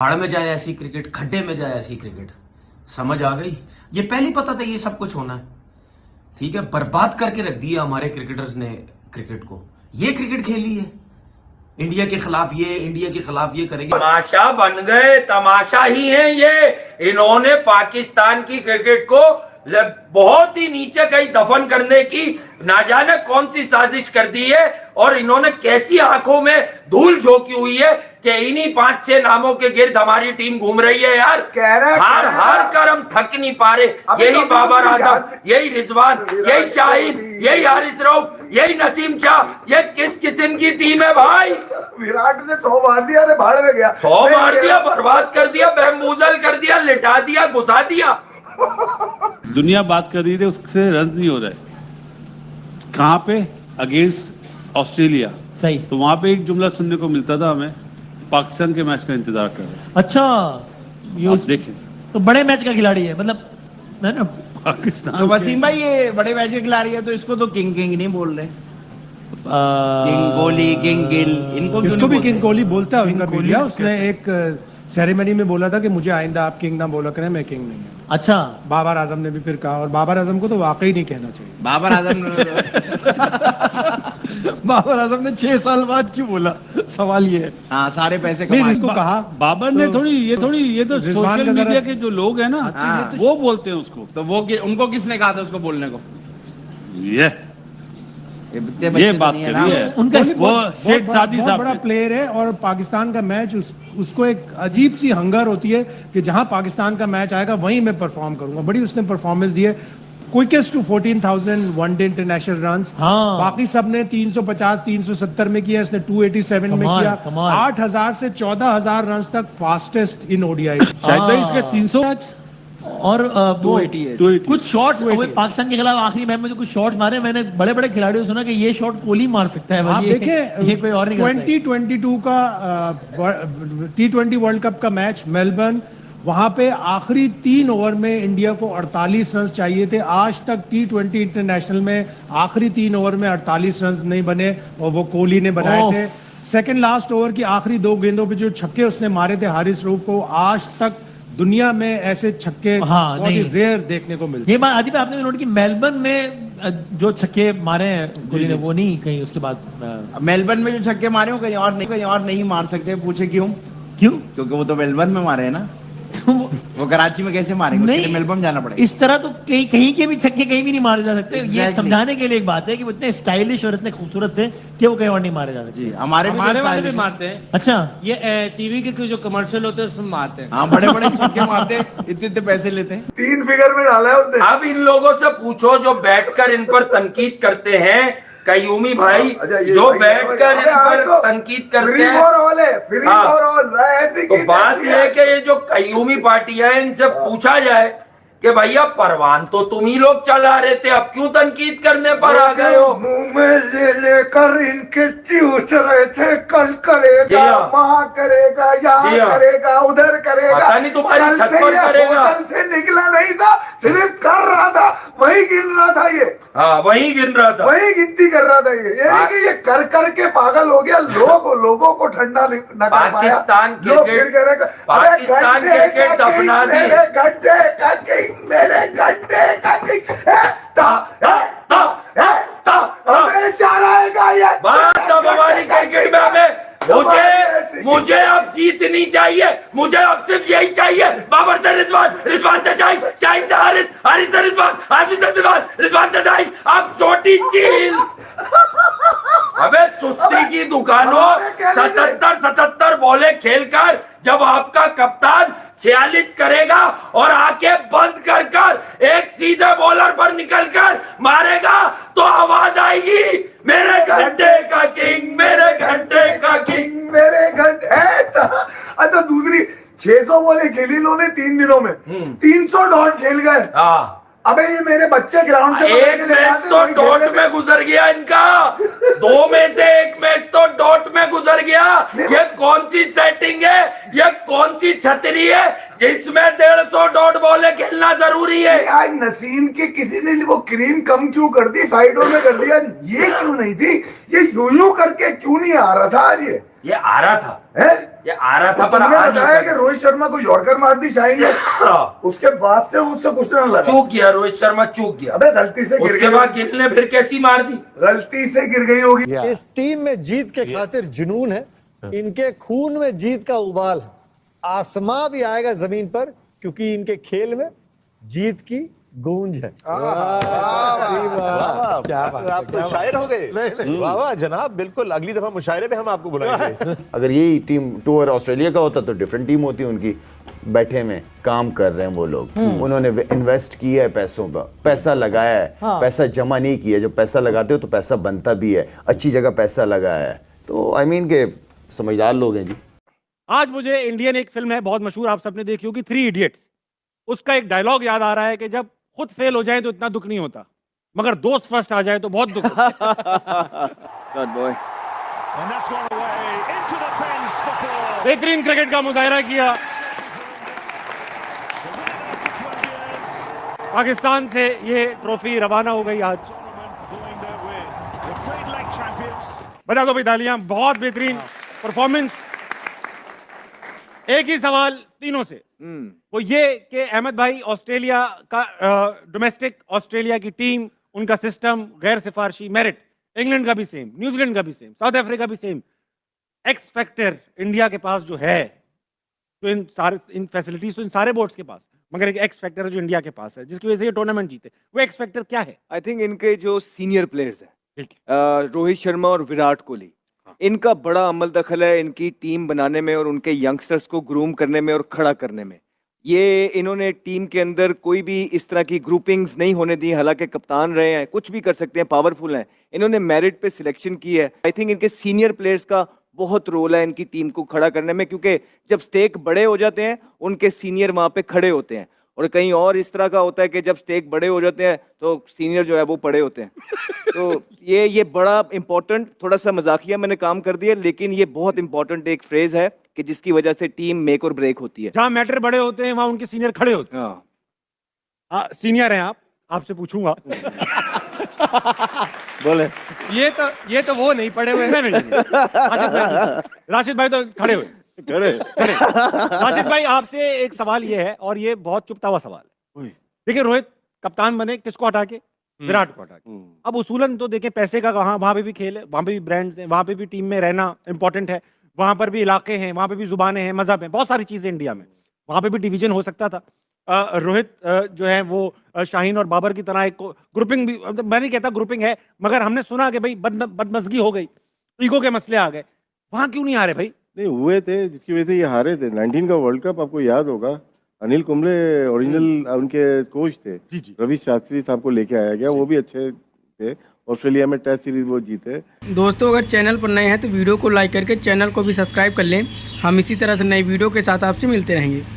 भाड़ में जाए ऐसी क्रिकेट, खड्डे में जाए ऐसी क्रिकेट। समझ आ गई? ये पहले पता था ये सब कुछ होना है। ठीक है, बर्बाद करके रख दिया हमारे क्रिकेटर्स ने क्रिकेट को। ये क्रिकेट खेली है, इंडिया के खिलाफ ये, इंडिया के खिलाफ ये करेंगे। तमाशा बन गए, तमाशा ही है ये। इन्होंने पाकिस्तान की क्रिकेट को बहुत ही नीचे कहीं दफन करने की ना जाने कौन सी साजिश कर दी है, और इन्होंने कैसी आंखों में धूल झोंकी हुई है कि इन्हीं 5-6 नामों के गिर्द हमारी टीम घूम रही है यार। हार हार कर हम थक नहीं पा रहे। यही बाबर आजम, यही रिजवान, यही शाहिद, यही हारिस रऊफ, यही नसीम शाह, ये किस किस्म की टीम है भाई। विराट ने 100 मार दिया, अरे भाड़ में गया, 100 मार दिया, बर्बाद कर दिया, बेमूजल कर दिया, लिटा दिया, घुसा दिया। दुनिया बात कर रही थी, उससे रन नहीं हो रहे। कहाँ पे? Against Australia. सही। तो वहां पे एक जुमला सुनने को मिलता था हमें, पाकिस्तान के मैच का इंतजार कर रहे हैं। अच्छा, आप देखें तो बड़े मैच का खिलाड़ी है, मतलब है ना पाकिस्तान। तो वसीम भाई ये बड़े मैच के खिलाड़ी है, तो इसको तो किंग किंग नहीं बोल रहे। किंग कोहली, किंग गिल, इनको क्यों इसको नहीं भी बोलते? किंग कोहली बोलता है विंगरबिलिया। उसने एक सेरेमनी में बोला था कि मुझे आइंदा आप किंग ना बोला करें, मैं किंग नहीं हूं। अच्छा, बाबर आजम ने भी फिर कहा, और बाबर आजम को तो वाकई नहीं कहना चाहिए। बाबर आजम बाबर आजम ने 6 साल बाद क्यों बोला? सवाल ये है। हाँ, सारे पैसे नहीं, कमाए। इसको कहा बाबर ने थोड़ी ये तो रिजवान सोशल का मीडिया जरा- के जो लोग हैं ना, हाँ। वो बोलते हैं उसको। तो वो उनको किसने कहा था उसको बोलने को? ये इतने बच्चे ये तो बात नहीं है करी ना। है उनका वो शेख सादी बहुत साहब बड़ा ने। प्लेयर है, और पाकिस्तान का मैच उसको एक अजीब सी हंगर होती है कि जहां पाकिस्तान का मैच आएगा वहीं मैं परफॉर्म करूंगा। बड़ी उसने परफॉर्मेंस दी है। Quickest to 14,000 one day international runs. हाँ। बाकी सब ने 350 370 में किया, इसने 287 में कमाल, किया। कमाल। 8,000 से 14,000 रन तक फास्टेस्ट इन ओडीआई। शायद भाई इसके 300 मैच और वो 288 कुछ शॉट्स पाकिस्तान के खिलाफ आखिरी मैच में जो कुछ शॉट्स मारे, मैंने बड़े बड़े खिलाड़ियों से सुना कि ये शॉट कोहली मार सकता है। आप ये देखें कोई और नहीं करता है। 2022 का T20 वर्ल्ड कप का मैच मेलबर्न, वहां पे आखिरी 3 ओवर में इंडिया को 48 रन चाहिए थे। आज तक T20 इंटरनेशनल में आखिरी 3 ओवर में 48 रन नहीं बने, और वो कोहली ने बनाए ओह। थे। सेकंड लास्ट ओवर की आखिरी 2 गेंदों पे जो छक्के उसने मारे थे हारिस रऊफ को, आज तक दुनिया में ऐसे छक्के हाँ, बहुत ही नहीं। रेयर देखने को मिलते। ये बात आदि पे आपने नोट की, मेलबर्न में जो छक्के मारे हैं कोहली ने, वो नहीं कहीं उसके बाद मेलबर्न में जो छक्के मारे हो कहीं और नहीं मार सकते। पूछे क्यों? क्यों? क्योंकि वो तो मेलबर्न में मारे हैं ना। वो कराची में कैसे मारेंगे? उसके लिए मेलबर्न जाना पड़ेगा। इस तरह तो कहीं के भी छक्के कहीं भी नहीं मारे जा सकते। ये Exactly. समझाने के लिए एक बात है कि वो इतने स्टाइलिश और इतने खूबसूरत थे कि वो कहीं और नहीं मारे जा सकते। जी, हमारे हमारे वाले भी भी मारते हैं। अच्छा, ये टीवी के जो कमर्शियल होते हैं उसमें मारते हैं। हाँ, बड़े बड़े छक्के मारते हैं, इतने इतने पैसे लेते हैं। 3 फिगर में डाला है उसने। अब इन लोगों से पूछो जो बैठकर इन पर तनकीद करते हैं, कयूमी भाई, अच्छा, ये जो भाई- बैठकर इन अबे, पर तनकीद करते फ्री हैं। फॉर ऑल है, फ्री हाँ। फॉर ऑल ऐसी तो की बात जाती यह है कि ये जो कयूमी पार्टियां हैं, इनसे पूछा जाए कि भैया परवान तो तुम ही लोग चला रहे थे, अब क्यों तनकीद करने पर आ गए हो? मुंह में ले लेकर इनके चूस रहे थे, कल करेगा, जिया। वहाँ करेगा, यहाँ जिया। करेगा, उधर करेगा। पता नहीं तुम्हारी कल छत से पर ये करेगा। होटल से निकला नहीं था, सिर्फ कर रहा था, वही गिन रहा था ये, हाँ, वही गिन रहा था। वही गिनती कर रहा था ये नहीं कि ये कर करके पागल हो गया। लोगों को ठंडा न कर पाया। पाकिस्तान लोग क्रिकेट- फिर कह रहे, अबे पाकिस्तान घंटे क्रिकेट का दफना किंग, दी। मेरे घंटे का किंग, मेरे घंटे का किंग, हमेशा रहेगा ये। बस अब हमारी क्रिकेट में हमें मुझे अब जीतनी चाहिए। मुझे अब सिर्फ यही चाहिए, बाबर से रिजवान, रिजवान से शाहिद, शाहिद से हारिस, हारिस से रिजवान, हारिस से रिजवान, रिजवान से शाहिद। अब छोटी चील। अबे सुस्ती की दुकानों 77 बॉले खेलकर जब आपका कप्तान 46 करेगा और आंखें बंद कर कर एक सीधे बॉलर पर निकलकर मारेगा, तो आवाज आएगी, मेरे घंटे का किंग, मेरे घंटे का किंग। मेरे घंटे अच्छा, दूसरी 600 बॉलें खेली इन्होंने 3 दिनों में, 300 डॉट खेल गए। हाँ, अबे ये मेरे बच्चे ग्राउंड से एक मैच तो डॉट में गुजर गया इनका, 2 में से एक मैच तो डॉट में गुजर गया। ये कौन सी सेटिंग है, ये कौन सी छतरी है जिसमें 150 डॉट बॉलें खेलना जरूरी है। आज नसीम की किसी ने वो क्रीम कम क्यों कर दी, साइडों में कर दिया, ये क्यों नहीं थी, ये यूं करके क्यों नहीं आ रहा था आज ये आ रहा था, है? ये आ रहा था तो पर तुमने आ नहीं बताया कि सका। रोहित शर्मा को यॉर्कर मार दी शाहीन ने, उसके बाद से उससे कुछ ना लगा। चूक गया रोहित शर्मा, चूक गया। अबे गलती से गिर उसके गई, बाद गिल ने फिर कैसी मार दी, गलती से गिर गई होगी। इस टीम में जीत के खातिर जुनून है, इनके खून में जीत का उबाल है। आसमां भी आएगा जमीन पर क्योंकि इनके खेल में जीत की गूंज है। क्या बात, आप तो शायर हो गए। वाह वाह जनाब, बिल्कुल अगली दफा मुशायरे पे हम आपको बुलाएंगे। अगर यही टीम टूर ऑस्ट्रेलिया का होता तो डिफरेंट टीम होती उनकी। बैठे में काम कर रहे हैं वो लोग, उन्होंने इन्वेस्ट किया है, पैसों पर पैसा लगाया है, पैसा जमा नहीं किया। जब पैसा लगाते हो तो पैसा बनता भी है, अच्छी जगह पैसा लगाया है। तो आई मीन के समझदार लोग हैं जी। आज मुझे इंडियन एक फिल्म है बहुत मशहूर, आप सबने देखी होगी, 3 इडियट्स। उसका एक डायलॉग याद आ रहा है कि जब खुद फेल हो जाए तो इतना दुख नहीं होता, मगर दोस्त फर्स्ट आ जाए तो बहुत दुख होता है। बेहतरीन क्रिकेट का मुजाहरा किया। पाकिस्तान से ये ट्रॉफी रवाना हो गई आज। बता दो भाई तालियां, बहुत बेहतरीन परफॉर्मेंस। एक ही सवाल तीनों से, वो ये कि अहमद भाई, ऑस्ट्रेलिया का डोमेस्टिक ऑस्ट्रेलिया की टीम, उनका सिस्टम गैर सिफारशी, मेरिट, इंग्लैंड का भी सेम, न्यूजीलैंड का भी सेम, साउथ अफ्रीका भी सेम। एक्स फैक्टर इंडिया के पास जो है, तो इन फैसिलिटीज तो इन सारे बोर्ड्स के पास, मगर एक एक्स फैक्टर है जो इंडिया के पास है, जिसकी वजह से ये टूर्नामेंट जीते। वो एक्स फैक्टर क्या है? आई थिंक इनके जो सीनियर प्लेयर्स हैं, रोहित शर्मा और विराट कोहली, इनका बड़ा अमल दखल है इनकी टीम बनाने में और उनके यंगस्टर्स को ग्रूम करने में और खड़ा करने में। ये इन्होंने टीम के अंदर कोई भी इस तरह की ग्रुपिंग्स नहीं होने दी, हालांकि कप्तान रहे हैं, कुछ भी कर सकते हैं, पावरफुल हैं। इन्होंने मेरिट पे सिलेक्शन की है। आई थिंक इनके सीनियर प्लेयर्स का बहुत रोल है इनकी टीम को खड़ा करने में, क्योंकि जब स्टेक बड़े हो जाते हैं उनके सीनियर वहाँ पे खड़े होते हैं। और कहीं और इस तरह का होता है कि जब स्टेक बड़े हो जाते हैं तो सीनियर जो है वो पड़े होते हैं। तो ये बड़ा इंपॉर्टेंट, थोड़ा सा मजाकिया मैंने काम कर दिया, लेकिन ये बहुत इंपॉर्टेंट एक फ्रेज है कि जिसकी वजह से टीम मेक और ब्रेक होती है। जहाँ मैटर बड़े होते हैं वहाँ उनके सीनियर खड़े होते हैं। हाँ, सीनियर हैं आप, आपसे पूछूंगा। बोले ये तो वो नहीं पड़े हुए। नहीं। राशिद भाई तो खड़े हुए। राशिद भाई, आपसे एक सवाल ये है, और ये बहुत चुपता हुआ सवाल है। देखिए, रोहित कप्तान बने किसको हटा के? विराट को हटा के। अब उसूलन तो देखिए पैसे का वहां पे भी खेल है, वहां पे भी ब्रांड्स हैं, वहां पे भी टीम में रहना इंपॉर्टेंट है, वहां पर भी इलाके हैं, वहां पे भी जुबानें हैं, मजहब है, बहुत सारी चीजें इंडिया में, वहां पे भी डिवीजन हो सकता था। रोहित जो है वो शाहीन और बाबर की तरह एक ग्रुपिंग भी, मैं नहीं कहता ग्रुपिंग है, मगर हमने सुना कि भाई बदमजगी हो गई, ईगो के मसले आ गए, वहां क्यों नहीं आ रहे भाई? नहीं हुए थे, जिसकी वजह से ये हारे थे। 19 का वर्ल्ड कप आपको याद होगा, अनिल कुंबले ओरिजिनल उनके कोच थे, रवि शास्त्री साहब को लेके आया गया, वो भी अच्छे थे। ऑस्ट्रेलिया में टेस्ट सीरीज वो जीते। दोस्तों, अगर चैनल पर नए हैं तो वीडियो को लाइक करके चैनल को भी सब्सक्राइब कर लें। हम इसी तरह से नई वीडियो के साथ आपसे मिलते रहेंगे।